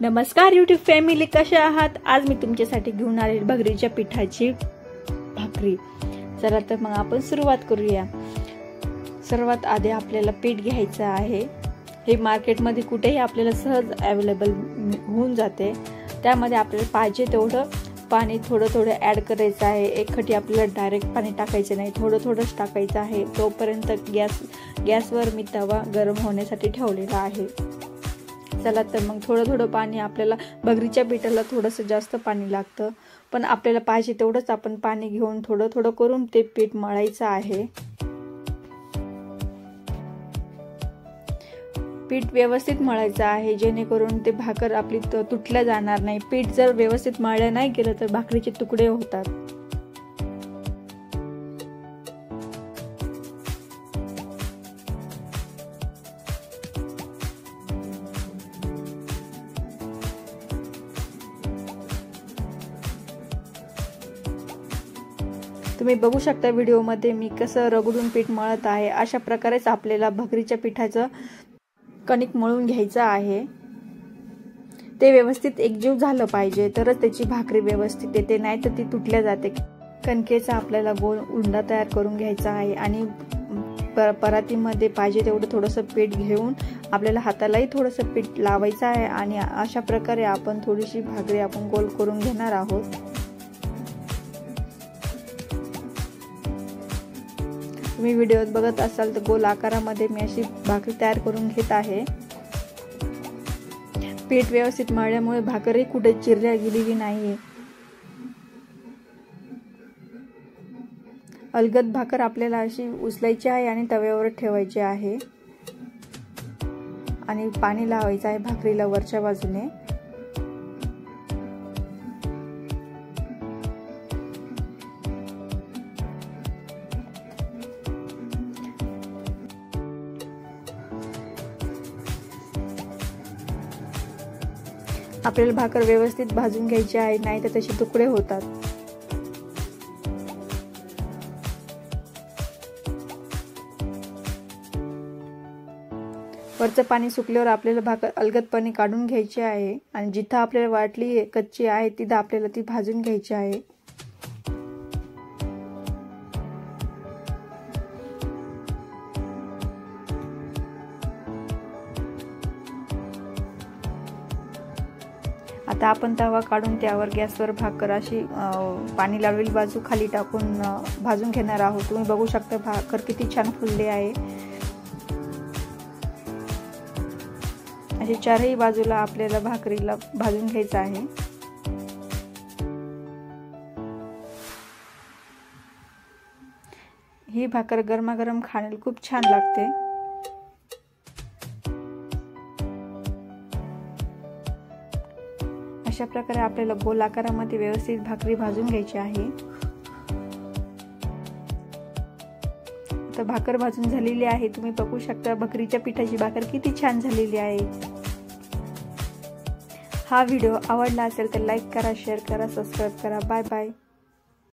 नमस्कार YouTube family, कशा आहात? आज मी तुमच्यासाठी घेऊन आले भगरीच्या पिठाची भाकरी। चला तर मग आपण सुरुवात करूया। सर्वात आधी आपल्याला पीठ घ्यायचं आहे। हे मार्केटमध्ये कुठेही आपल्याला सहज अवेलेबल होऊन जाते। त्यामध्ये आपल्याला पाहिजे तेवढं पाणी थोडं ॲड करायचं आहे। एकखटी आपल्याला डायरेक्ट पाणी टाकायचं नाही, थोडंच टाकायचं आहे। तोपर्यंत गॅसवर मी तवा गरम होण्यासाठी ठेवलेला आहे। चला तर मग थोडं पाणी, आपल्याला भगरीच्या पिठाला थोडंसं जास्त पाणी लागतं, पण आपल्याला पाहिजे तेवढंच आपण पाणी घेऊन थोडं करून ते पीठ मळायचं आहे। पीठ व्यवस्थित मळायचं आहे, जेणेकरून ते भाकर आपली तुटल्या जाणार नाही। पीठ जर व्यवस्थित मळलं नाही गेलं तर भाकरीचे तुकडे होतात। तुम्ही बघू शकता व्हिडिओमध्ये मी कसं रगडून पीठ मळत आहे। अशा प्रकारेच आपल्याला भगरीच्या पिठाचं कणिक मळून घ्यायचं आहे। ते व्यवस्थित एकजीव झालं पाहिजे, तरच त्याची भाकरी व्यवस्थित येते, नाही तर ती तुटल्या जाते। कणकेचा आपल्याला गोल उंडा तयार करून घ्यायचा आहे आणि परातीमध्ये पाहिजे तेवढं थोडंसं पीठ घेऊन आपल्याला हातालाही थोडंसं पीठ लावायचं आहे आणि अशा प्रकारे आपण थोडीशी भाकरी आपण गोल करून घेणार आहोत। तुम्ही व्हिडिओत बघत असाल तर गोल आकारामध्ये मी अशी भाकरी तयार करून घेत आहे। पीठ व्यवस्थित मळल्यामुळे भाकरी कुठे चिरल्या गेलेली नाही। अलगद भाकर आपल्याला अशी उचलायची आहे आणि तव्यावर ठेवायची आहे आणि पाणी लावायचं आहे भाकरीला वरच्या बाजूने। आपल्याला भाकर व्यवस्थित भाजून घ्यायची आहे, नाही तर तसे तुकडे होतात। वरचं पाणी सुकल्यावर आपल्याला भाकर अलगदपणे काढून घ्यायची आहे आणि जिथं आपल्याला वाटली कच्ची आहे तिथं आपल्याला ती भाजून घ्यायची आहे। आता आपण तवा काढून त्यावर गॅसवर भाकर अशी पाणी लावलेली बाजू खाली टाकून भाजून घेणार आहोत। तुम्ही बघू शकता भाकर किती छान फुलली आहे। अशी चारही बाजूला आपल्याला भाकरीला भाजून घ्यायचं आहे। ही भाकर गरमागरम खाण्याला खूप छान लागते। अशा प्रकारे आपल्याला गोल आकारामध्ये व्यवस्थित भाकरी भाजून घ्यायची आहे। तर भाकर भाजून झालेली आहे। तुम्ही बघू शकता भगरीच्या पिठाची भाकर किती छान झालेली आहे। हा व्हिडिओ आवडला असेल तर लाईक करा, शेअर करा, सबस्क्राईब करा। Bye bye.